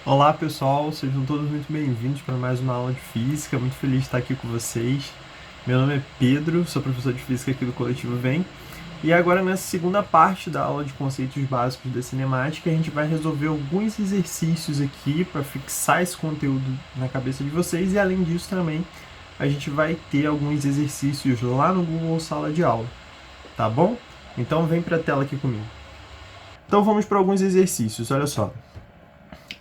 Olá pessoal, sejam todos muito bem-vindos para mais uma aula de física. Muito feliz de estar aqui com vocês. Meu nome é Pedro, sou professor de física aqui do Coletivo Vem. E agora, nessa segunda parte da aula de conceitos básicos da cinemática, a gente vai resolver alguns exercícios aqui para fixar esse conteúdo na cabeça de vocês. E além disso, também a gente vai ter alguns exercícios lá no Google Sala de Aula, tá bom? Então vem para a tela aqui comigo. Então vamos para alguns exercícios, olha só.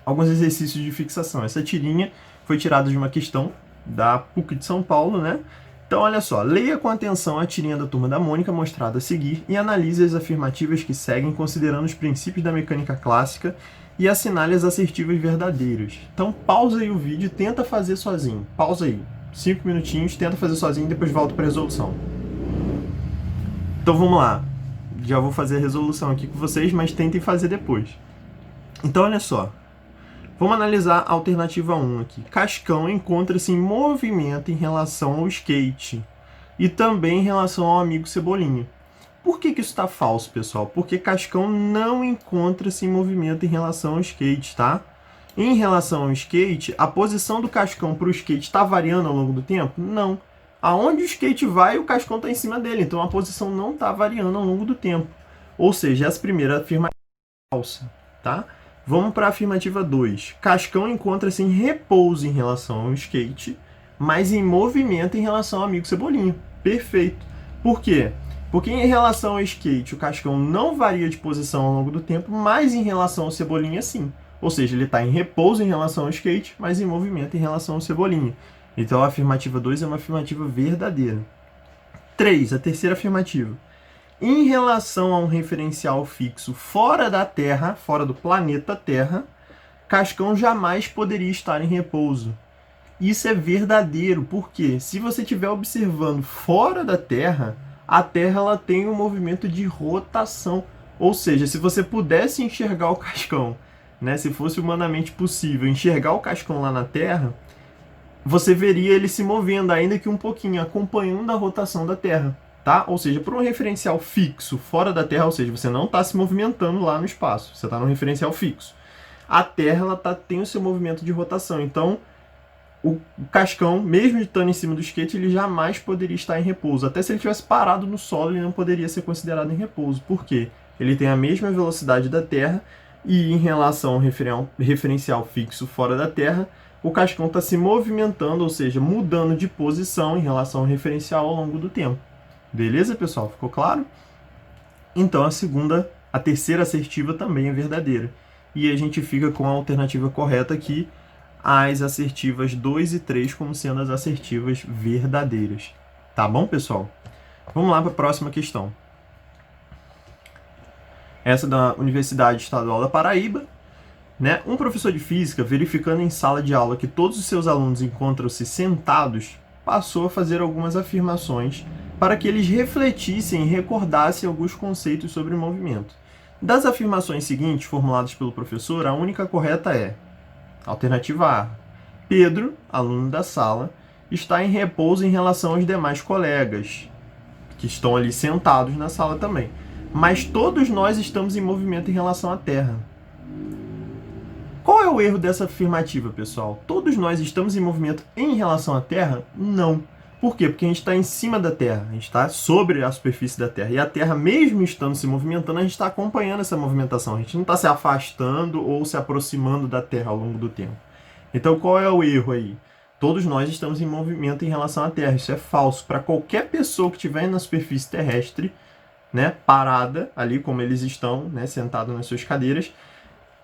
Alguns exercícios de fixação. Essa tirinha foi tirada de uma questão da PUC de São Paulo, né? Então, olha só, leia com atenção a tirinha da Turma da Mônica mostrada a seguir e analise as afirmativas que seguem considerando os princípios da mecânica clássica e assinale as assertivas verdadeiras. Então, pausa aí o vídeo e tenta fazer sozinho. Pausa aí, 5 minutinhos, tenta fazer sozinho e depois volta para a resolução. Então, vamos lá. Já vou fazer a resolução aqui com vocês, mas tentem fazer depois. Então, olha só. Vamos analisar a alternativa 1 aqui. Cascão encontra-se em movimento em relação ao skate e também em relação ao amigo Cebolinha. Por que isso está falso, pessoal? Porque Cascão não encontra-se em movimento em relação ao skate, tá? Em relação ao skate, a posição do Cascão para o skate está variando ao longo do tempo? Não. Aonde o skate vai, o Cascão está em cima dele, então a posição não está variando ao longo do tempo. Ou seja, essa primeira afirmativa é falsa, tá? Vamos para a afirmativa 2. Cascão encontra-se em repouso em relação ao skate, mas em movimento em relação ao amigo Cebolinha. Perfeito. Por quê? Porque em relação ao skate, o Cascão não varia de posição ao longo do tempo, mas em relação ao Cebolinha, sim. Ou seja, ele está em repouso em relação ao skate, mas em movimento em relação ao Cebolinha. Então a afirmativa 2 é uma afirmativa verdadeira. 3. A terceira afirmativa. Em relação a um referencial fixo fora da Terra, fora do planeta Terra, Cascão jamais poderia estar em repouso. Isso é verdadeiro, porque se você estiver observando fora da Terra, a Terra ela tem um movimento de rotação. Ou seja, se você pudesse enxergar o Cascão, né, se fosse humanamente possível enxergar o Cascão lá na Terra, você veria ele se movendo, ainda que um pouquinho, acompanhando a rotação da Terra. Tá? Ou seja, para um referencial fixo fora da Terra, ou seja, você não está se movimentando lá no espaço, você está num referencial fixo. A Terra ela tem o seu movimento de rotação, então o Cascão, mesmo estando em cima do skate, ele jamais poderia estar em repouso. Até se ele tivesse parado no solo, ele não poderia ser considerado em repouso. Por quê? Ele tem a mesma velocidade da Terra e em relação ao referencial fixo fora da Terra, o Cascão está se movimentando, ou seja, mudando de posição em relação ao referencial ao longo do tempo. Beleza, pessoal? Ficou claro? Então a terceira assertiva também é verdadeira. E a gente fica com a alternativa correta aqui, as assertivas 2 e 3 como sendo as assertivas verdadeiras. Tá bom, pessoal? Vamos lá para a próxima questão. Essa é da Universidade Estadual da Paraíba. Né? Um professor de física, verificando em sala de aula que todos os seus alunos encontram-se sentados, passou a fazer algumas afirmações para que eles refletissem e recordassem alguns conceitos sobre o movimento. Das afirmações seguintes, formuladas pelo professor, a única correta é: alternativa A. Pedro, aluno da sala, está em repouso em relação aos demais colegas, que estão ali sentados na sala também. Mas todos nós estamos em movimento em relação à Terra. Qual é o erro dessa afirmativa, pessoal? Todos nós estamos em movimento em relação à Terra? Não. Por quê? Porque a gente está em cima da Terra, a gente está sobre a superfície da Terra. E a Terra, mesmo estando se movimentando, a gente está acompanhando essa movimentação. A gente não está se afastando ou se aproximando da Terra ao longo do tempo. Então, qual é o erro aí? Todos nós estamos em movimento em relação à Terra. Isso é falso. Para qualquer pessoa que estiver na superfície terrestre, né, parada, ali como eles estão, né, sentados nas suas cadeiras,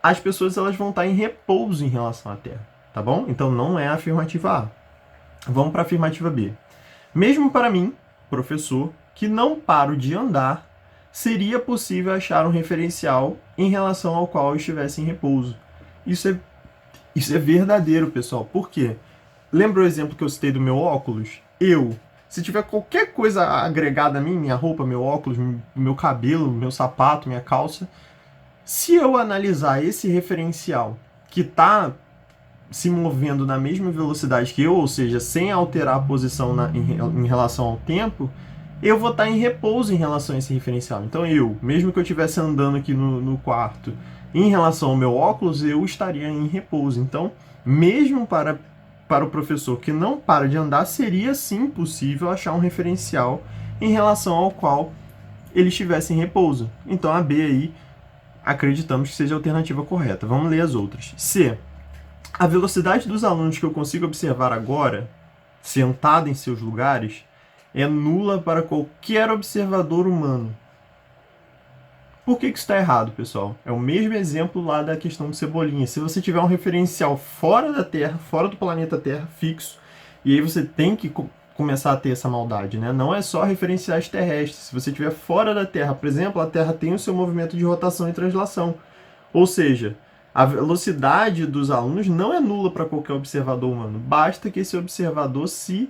as pessoas elas vão estar em repouso em relação à Terra. Tá bom? Então, não é a afirmativa A. Vamos para a afirmativa B. Mesmo para mim, professor, que não paro de andar, seria possível achar um referencial em relação ao qual eu estivesse em repouso. Isso é verdadeiro, pessoal. Por quê? Lembra o exemplo que eu citei do meu óculos? Se tiver qualquer coisa agregada a mim, minha roupa, meu óculos, meu cabelo, meu sapato, minha calça, se eu analisar esse referencial que está se movendo na mesma velocidade que eu, ou seja, sem alterar a posição em relação ao tempo, eu vou estar em repouso em relação a esse referencial. Então mesmo que eu estivesse andando aqui no quarto, em relação ao meu óculos, eu estaria em repouso. Então, mesmo para o professor que não para de andar, seria sim possível achar um referencial em relação ao qual ele estivesse em repouso. Então a B aí, acreditamos que seja a alternativa correta. Vamos ler as outras. C. A velocidade dos alunos que eu consigo observar agora, sentado em seus lugares, é nula para qualquer observador humano. Por que isso está errado, pessoal? É o mesmo exemplo lá da questão do Cebolinha. Se você tiver um referencial fora da Terra, fora do planeta Terra, fixo, e aí você tem que começar a ter essa maldade, né? Não é só referenciais terrestres. Se você estiver fora da Terra, por exemplo, a Terra tem o seu movimento de rotação e translação. Ou seja, a velocidade dos alunos não é nula para qualquer observador humano. Basta que esse observador se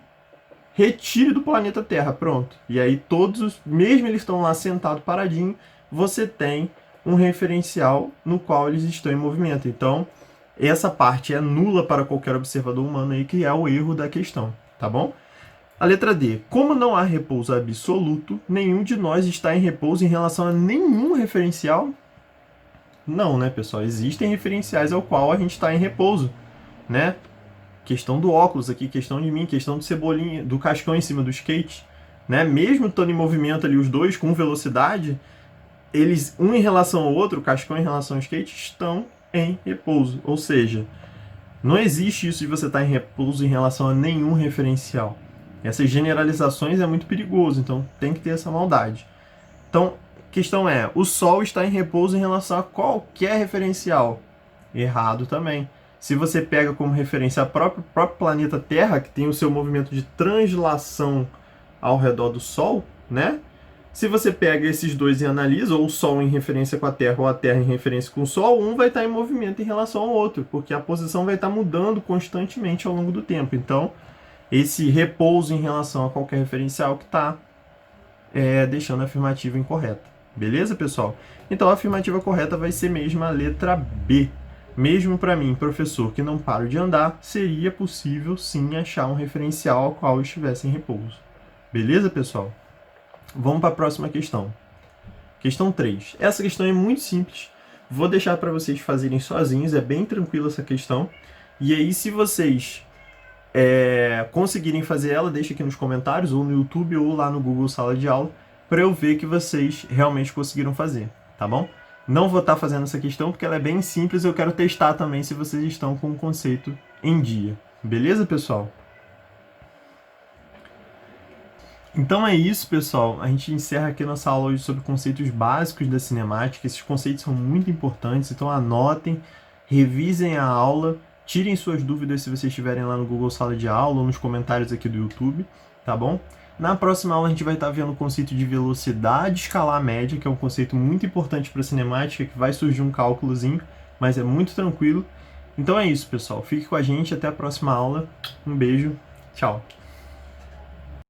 retire do planeta Terra, pronto. E aí todos, mesmo eles estão lá sentados, paradinho, você tem um referencial no qual eles estão em movimento. Então, essa parte é nula para qualquer observador humano aí, que é o erro da questão, tá bom? A letra D. Como não há repouso absoluto, nenhum de nós está em repouso em relação a nenhum referencial? Não, né, pessoal? Existem referenciais ao qual a gente está em repouso, né? Questão do óculos aqui, questão de mim, questão do Cebolinha, do Cascão em cima do skate, né? Mesmo estando em movimento ali os dois com velocidade, eles, um em relação ao outro, o Cascão em relação ao skate, estão em repouso. Ou seja, não existe isso de você estar em repouso em relação a nenhum referencial. Essas generalizações é muito perigoso, então tem que ter essa maldade. Então, a questão é, o Sol está em repouso em relação a qualquer referencial. Errado também. Se você pega como referência o próprio planeta Terra, que tem o seu movimento de translação ao redor do Sol, né? Se você pega esses dois e analisa, ou o Sol em referência com a Terra, ou a Terra em referência com o Sol, um vai estar em movimento em relação ao outro, porque a posição vai estar mudando constantemente ao longo do tempo. Então, esse repouso em relação a qualquer referencial que está deixando a afirmativa incorreta. Beleza, pessoal? Então, a afirmativa correta vai ser mesmo a letra B. Mesmo para mim, professor que não paro de andar, seria possível sim achar um referencial ao qual estivesse em repouso. Beleza, pessoal? Vamos para a próxima questão. Questão 3. Essa questão é muito simples. Vou deixar para vocês fazerem sozinhos, é bem tranquila essa questão. E aí, se vocês conseguirem fazer ela, deixa aqui nos comentários, ou no YouTube, ou lá no Google Sala de Aula, para eu ver que vocês realmente conseguiram fazer, tá bom? Não vou estar fazendo essa questão porque ela é bem simples, eu quero testar também se vocês estão com o conceito em dia. Beleza, pessoal? Então é isso, pessoal. A gente encerra aqui nossa aula hoje sobre conceitos básicos da cinemática. Esses conceitos são muito importantes, então anotem, revisem a aula, tirem suas dúvidas se vocês estiverem lá no Google Sala de Aula ou nos comentários aqui do YouTube, tá bom? Na próxima aula a gente vai estar vendo o conceito de velocidade escalar média, que é um conceito muito importante para a cinemática, que vai surgir um cálculozinho, mas é muito tranquilo. Então é isso, pessoal. Fique com a gente, até a próxima aula. Um beijo, tchau!